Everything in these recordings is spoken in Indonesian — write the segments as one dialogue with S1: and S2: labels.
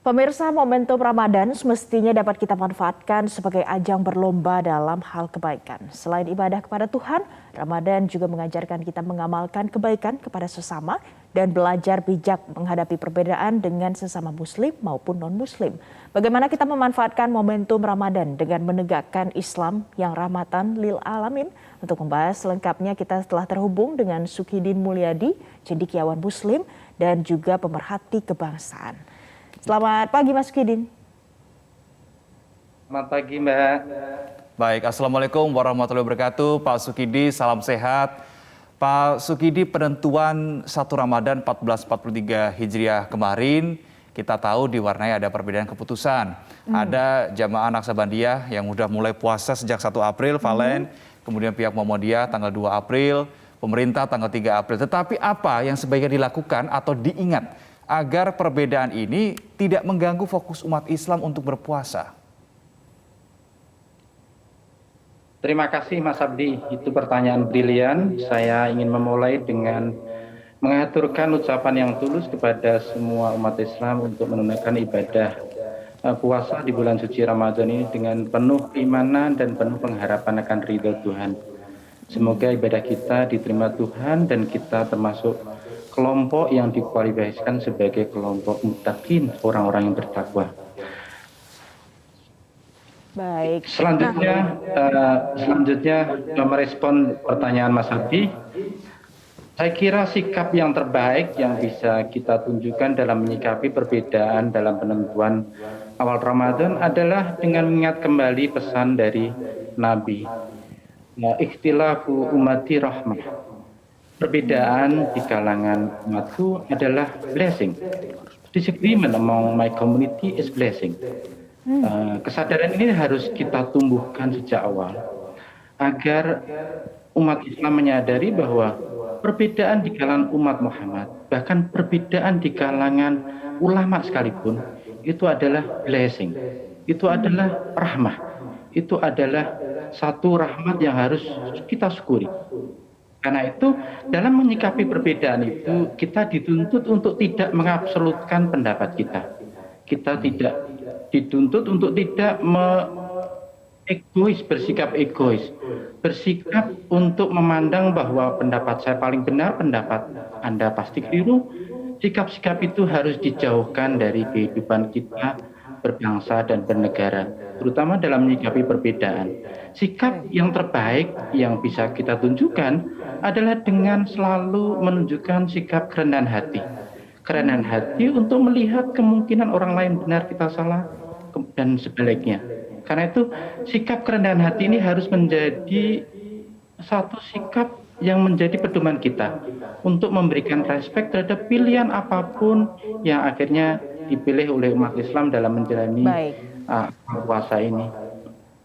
S1: Pemirsa, momentum Ramadan semestinya dapat kita manfaatkan sebagai ajang berlomba dalam hal kebaikan. Selain ibadah kepada Tuhan, Ramadan juga mengajarkan kita mengamalkan kebaikan kepada sesama dan belajar bijak menghadapi perbedaan dengan sesama muslim maupun non-muslim. Bagaimana kita memanfaatkan momentum Ramadan dengan menegakkan Islam yang rahmatan lil alamin? Untuk membahas selengkapnya kita telah terhubung dengan Sukidin Mulyadi, cendekiawan muslim dan juga pemerhati kebangsaan. Selamat pagi Mas Sukidin.
S2: Selamat pagi Mbak.
S3: Baik, Assalamualaikum warahmatullahi wabarakatuh. Pak Sukidi, salam sehat. Pak Sukidi, penentuan 1 Ramadan 1443 Hijriah kemarin, kita tahu diwarnai ada perbedaan keputusan. Ada jamaah Naksabandia yang udah mulai puasa sejak 1 April, Valen, kemudian pihak Muhammadiyah tanggal 2 April, pemerintah tanggal 3 April. Tetapi apa yang sebaiknya dilakukan atau diingat agar perbedaan ini tidak mengganggu fokus umat Islam untuk berpuasa?
S2: Terima kasih Mas Abdi, itu pertanyaan brilian. Saya ingin memulai dengan mengaturkan ucapan yang tulus kepada semua umat Islam untuk menunaikan ibadah puasa di bulan suci Ramadan ini dengan penuh keimanan dan penuh pengharapan akan ridho Tuhan. Semoga ibadah kita diterima Tuhan dan kita termasuk kelompok yang dikualifikasikan sebagai kelompok muttaqin, orang-orang yang bertakwa.
S1: Baik.
S2: Selanjutnya merespon pertanyaan Mas Abdi, saya kira sikap yang terbaik yang bisa kita tunjukkan dalam menyikapi perbedaan dalam penentuan awal Ramadan adalah dengan mengingat kembali pesan dari Nabi. Ikhtilafu ummati rahmah. Perbedaan di kalangan umatku adalah blessing. Disagreement among my community is blessing. Kesadaran ini harus kita tumbuhkan sejak awal agar umat Islam menyadari bahwa perbedaan di kalangan umat Muhammad, bahkan perbedaan di kalangan ulama sekalipun, itu adalah blessing. Itu adalah rahmah. Itu adalah satu rahmat yang harus kita syukuri. Karena itu dalam menyikapi perbedaan itu kita dituntut untuk tidak mengabsolutkan pendapat kita. Kita tidak dituntut untuk tidak bersikap egois. Bersikap untuk memandang bahwa pendapat saya paling benar, pendapat Anda pasti keliru. Sikap-sikap itu harus dijauhkan dari kehidupan kita berbangsa dan bernegara, terutama dalam menyikapi perbedaan. Sikap yang terbaik yang bisa kita tunjukkan adalah dengan selalu menunjukkan sikap kerendahan hati. Kerendahan hati untuk melihat kemungkinan orang lain benar, kita salah, dan sebaliknya. Karena itu sikap kerendahan hati ini harus menjadi satu sikap yang menjadi pedoman kita untuk memberikan respek terhadap pilihan apapun yang akhirnya dipilih oleh umat Islam dalam menjalani puasa ini.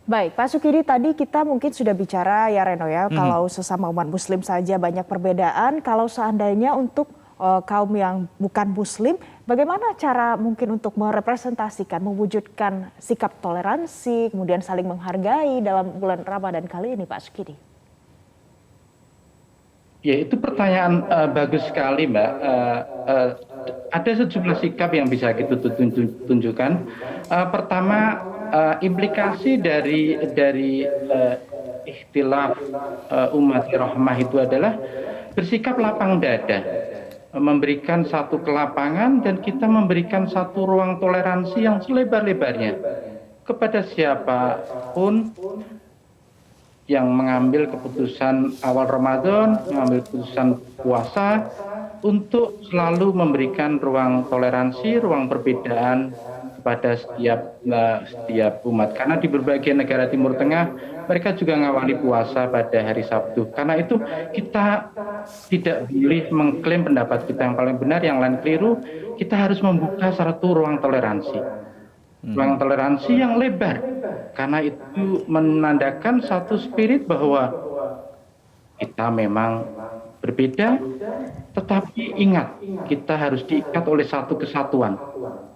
S1: Baik, Pak Sukidi, tadi kita mungkin sudah bicara ya Reno ya, kalau sesama umat muslim saja banyak perbedaan, kalau seandainya untuk kaum yang bukan muslim, bagaimana cara mungkin untuk merepresentasikan, mewujudkan sikap toleransi, kemudian saling menghargai dalam bulan Ramadan kali ini, Pak Sukidi?
S2: Ya, itu pertanyaan bagus sekali, Mbak. Ada sejumlah sikap yang bisa kita tunjukkan. Pertama, implikasi dari ikhtilaf ummati rahmah itu adalah bersikap lapang dada, memberikan satu kelapangan dan kita memberikan satu ruang toleransi yang selebar-lebarnya kepada siapapun yang mengambil keputusan awal Ramadan, mengambil keputusan puasa, untuk selalu memberikan ruang toleransi, ruang perbedaan kepada setiap umat. Karena di berbagai negara Timur Tengah, mereka juga mengawali puasa pada hari Sabtu. Karena itu kita tidak boleh mengklaim pendapat kita yang paling benar, yang lain keliru. Kita harus membuka satu ruang toleransi. Ruang toleransi yang lebar, karena itu menandakan satu spirit bahwa kita memang berbeda, tetapi ingat, kita harus diikat oleh satu kesatuan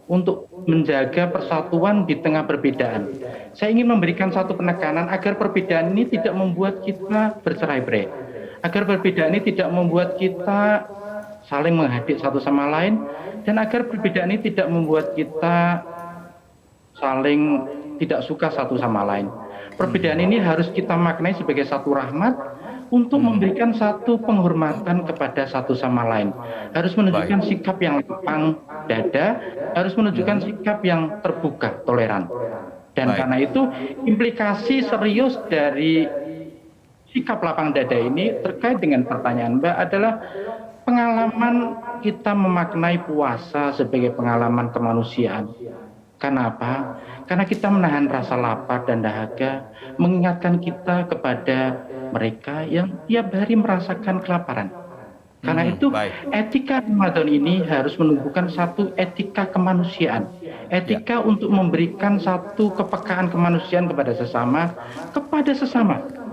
S2: untuk menjaga persatuan di tengah perbedaan. Saya ingin memberikan satu penekanan agar perbedaan ini tidak membuat kita bercerai-berai, agar perbedaan ini tidak membuat kita saling menghargai satu sama lain, dan agar perbedaan ini tidak membuat kita saling tidak suka satu sama lain. Perbedaan ini harus kita maknai sebagai satu rahmat untuk memberikan satu penghormatan kepada satu sama lain. Harus menunjukkan sikap yang lapang dada, harus menunjukkan sikap yang terbuka, toleran. Dan karena itu implikasi serius dari sikap lapang dada ini terkait dengan pertanyaan Mbak adalah pengalaman kita memaknai puasa sebagai pengalaman kemanusiaan. Kenapa? Karena kita menahan rasa lapar dan dahaga, mengingatkan kita kepada mereka yang tiap hari merasakan kelaparan. Karena itu etika Ramadan ini harus menumbuhkan satu etika kemanusiaan. Etika untuk memberikan satu kepekaan kemanusiaan kepada sesama.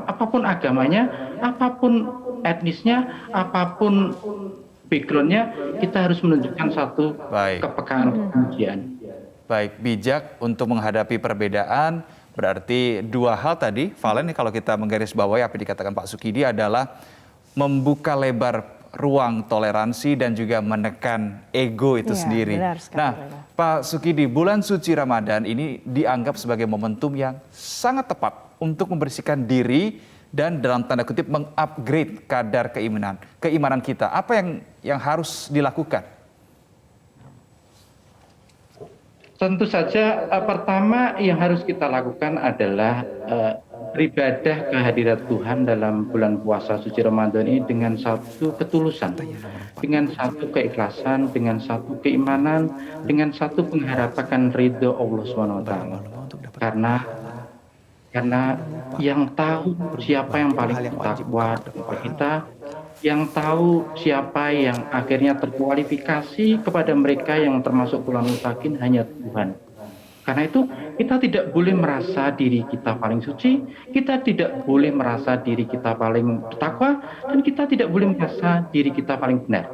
S2: Apapun agamanya, apapun etnisnya, apapun backgroundnya, kita harus menunjukkan satu kepekaan kemanusiaan.
S3: Baik, bijak untuk menghadapi perbedaan, berarti dua hal tadi, Valen, kalau kita menggarisbawahi apa yang dikatakan Pak Sukidi adalah membuka lebar ruang toleransi dan juga menekan ego itu sendiri. Nah, Pak Sukidi, bulan suci Ramadan ini dianggap sebagai momentum yang sangat tepat untuk membersihkan diri dan dalam tanda kutip mengupgrade kadar keimanan kita. Apa yang harus dilakukan?
S2: Tentu saja pertama yang harus kita lakukan adalah beribadah kehadirat Tuhan dalam bulan puasa suci Ramadan ini dengan satu ketulusan, dengan satu keikhlasan, dengan satu keimanan, dengan satu pengharapan ridho Allah SWT. Karena yang tahu siapa yang paling bertakwa kepada kita, yang tahu siapa yang akhirnya terkualifikasi kepada mereka yang termasuk ulul muttaqin hanya Tuhan. Karena itu kita tidak boleh merasa diri kita paling suci, kita tidak boleh merasa diri kita paling bertakwa, dan kita tidak boleh merasa diri kita paling benar.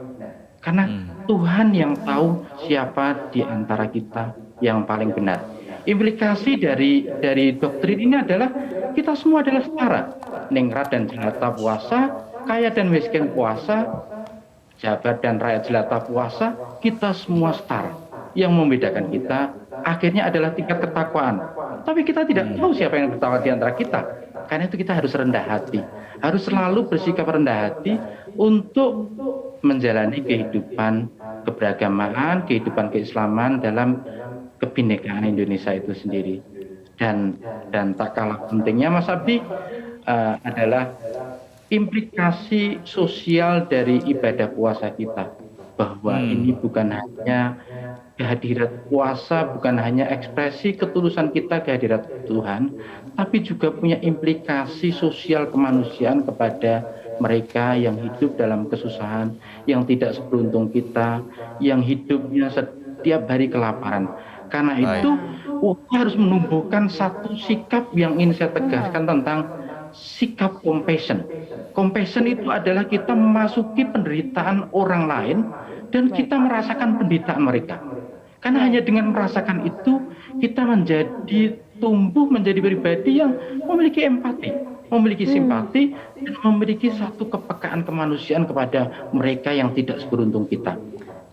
S2: Karena Tuhan yang tahu siapa di antara kita yang paling benar. Implikasi dari doktrin ini adalah kita semua adalah setara. Ningrat dan jelata puasa, kaya dan miskin puasa, pejabat dan rakyat jelata puasa, kita semua setara. Yang membedakan kita akhirnya adalah tingkat ketakwaan. Tapi kita tidak tahu siapa yang bertakwa di antara kita. Karena itu kita harus rendah hati. Harus selalu bersikap rendah hati untuk menjalani kehidupan keberagamaan, kehidupan keislaman dalam kebinekaan Indonesia itu sendiri. Dan tak kalah pentingnya Mas Abdi adalah implikasi sosial dari ibadah puasa kita, bahwa ini bukan hanya kehadirat puasa, bukan hanya ekspresi ketulusan kita kehadirat Tuhan, tapi juga punya implikasi sosial kemanusiaan kepada mereka yang hidup dalam kesusahan, yang tidak seberuntung kita, yang hidupnya setiap hari kelaparan. Karena itu kita harus menumbuhkan satu sikap yang ingin saya tegaskan tentang sikap compassion. Compassion itu adalah kita memasuki penderitaan orang lain dan kita merasakan penderitaan mereka. Karena hanya dengan merasakan itu kita tumbuh menjadi pribadi yang memiliki empati, memiliki simpati, dan memiliki satu kepekaan kemanusiaan kepada mereka yang tidak seberuntung kita.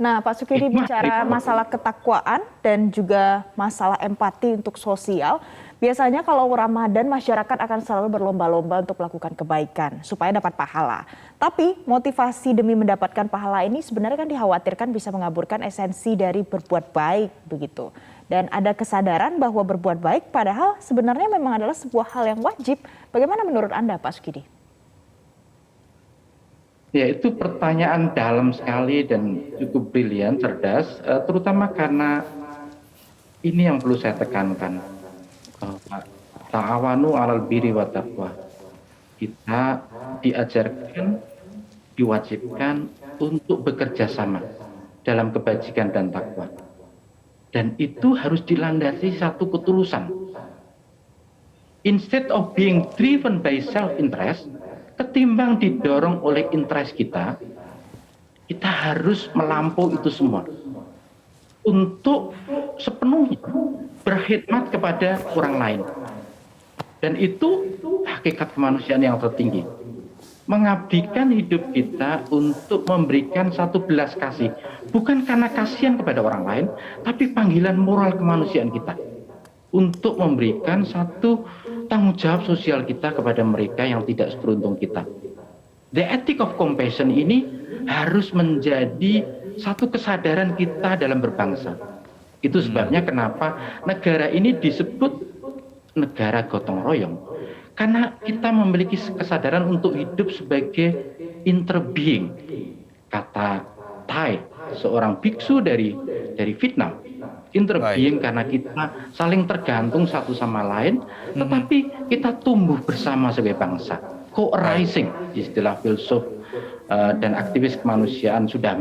S1: Nah, Pak Sukidi bicara masalah ketakwaan dan juga masalah empati untuk sosial. Biasanya kalau Ramadan masyarakat akan selalu berlomba-lomba untuk melakukan kebaikan supaya dapat pahala. Tapi motivasi demi mendapatkan pahala ini sebenarnya kan dikhawatirkan bisa mengaburkan esensi dari berbuat baik begitu. Dan ada kesadaran bahwa berbuat baik padahal sebenarnya memang adalah sebuah hal yang wajib. Bagaimana menurut Anda, Pak Sukidi?
S2: Ya, itu pertanyaan dalam sekali dan cukup brilian, cerdas, terutama karena ini yang perlu saya tekankan. Ta'awanu 'alal birri wa taqwa. Kita diajarkan, diwajibkan untuk bekerja sama dalam kebajikan dan takwa. Dan itu harus dilandasi satu ketulusan. Instead of being driven by self-interest, ketimbang didorong oleh interest kita harus melampaui itu semua untuk sepenuhnya berkhidmat kepada orang lain. Dan itu hakikat kemanusiaan yang tertinggi. mengabdikan hidup kita untuk memberikan satu belas kasih. Bukan karena kasihan kepada orang lain, tapi panggilan moral kemanusiaan kita. Untuk memberikan satu tanggung jawab sosial kita kepada mereka yang tidak seberuntung kita. The ethic of compassion ini harus menjadi satu kesadaran kita dalam berbangsa. Itu sebabnya kenapa negara ini disebut negara gotong royong. Karena kita memiliki kesadaran untuk hidup sebagai interbeing. Kata Thai, seorang biksu dari Vietnam. Interbeing karena kita saling tergantung satu sama lain, tetapi kita tumbuh bersama sebagai bangsa. Co-arising, istilah filsuf dan aktivis kemanusiaan sudah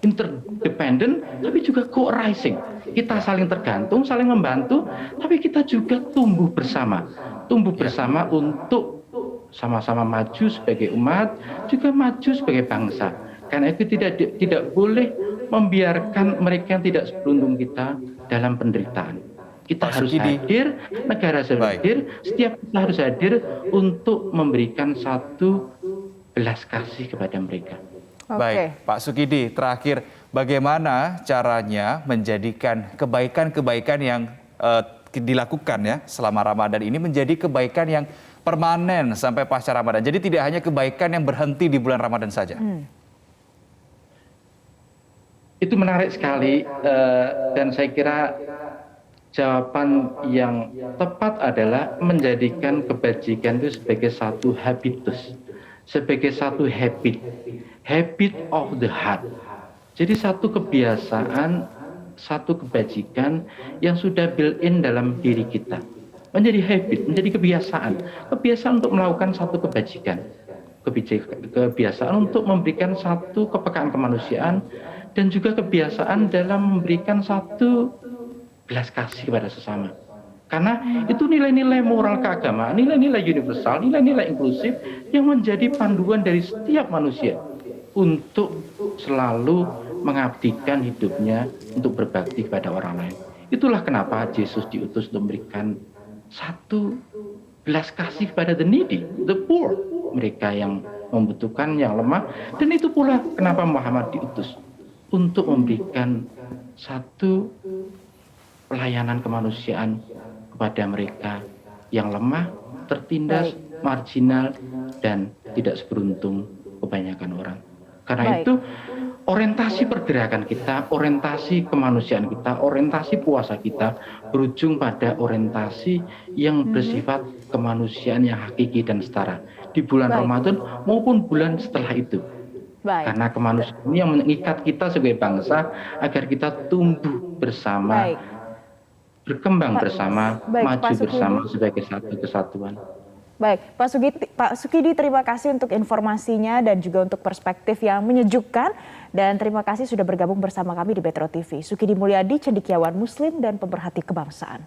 S2: interdependent, tapi juga co-arising. Kita saling tergantung, saling membantu, tapi kita juga tumbuh bersama. Tumbuh bersama untuk sama-sama maju sebagai umat, juga maju sebagai bangsa. Karena itu tidak boleh membiarkan mereka yang tidak seberuntung kita dalam penderitaan. Kita harus hadir, negara harus hadir, setiap kita harus hadir untuk memberikan satu belas kasih kepada mereka.
S3: Baik, Pak Sukidi, terakhir bagaimana caranya menjadikan kebaikan-kebaikan yang dilakukan ya selama Ramadan ini menjadi kebaikan yang permanen sampai pasca Ramadan. Jadi tidak hanya kebaikan yang berhenti di bulan Ramadan saja.
S2: Itu menarik sekali dan saya kira jawaban yang tepat adalah menjadikan kebajikan itu sebagai satu habitus, sebagai satu habit of the heart. Jadi satu kebiasaan, satu kebajikan yang sudah built-in dalam diri kita. Menjadi habit, menjadi kebiasaan untuk melakukan satu kebajikan. Kebiasaan untuk memberikan satu kepekaan kemanusiaan dan juga kebiasaan dalam memberikan satu belas kasih kepada sesama. Karena itu nilai-nilai moral keagamaan, nilai-nilai universal, nilai-nilai inklusif yang menjadi panduan dari setiap manusia untuk selalu mengabdikan hidupnya untuk berbakti kepada orang lain. Itulah kenapa Yesus diutus untuk memberikan satu belas kasih kepada the needy, the poor, mereka yang membutuhkan, yang lemah. Dan itu pula kenapa Muhammad diutus untuk memberikan satu pelayanan kemanusiaan kepada mereka yang lemah, tertindas, marginal, dan tidak seberuntung kebanyakan orang. Karena itu orientasi pergerakan kita, orientasi kemanusiaan kita, orientasi puasa kita berujung pada orientasi yang bersifat kemanusiaan yang hakiki dan setara di bulan Ramadan maupun bulan setelah itu. Karena kemanusiaan ini yang mengikat kita sebagai bangsa agar kita tumbuh bersama, berkembang bersama, maju bersama sebagai satu kesatuan.
S1: Baik, Pak Sukidi, terima kasih untuk informasinya dan juga untuk perspektif yang menyejukkan. Dan terima kasih sudah bergabung bersama kami di Metro TV. Sukidi Mulyadi, cendekiawan Muslim dan pemerhati kebangsaan.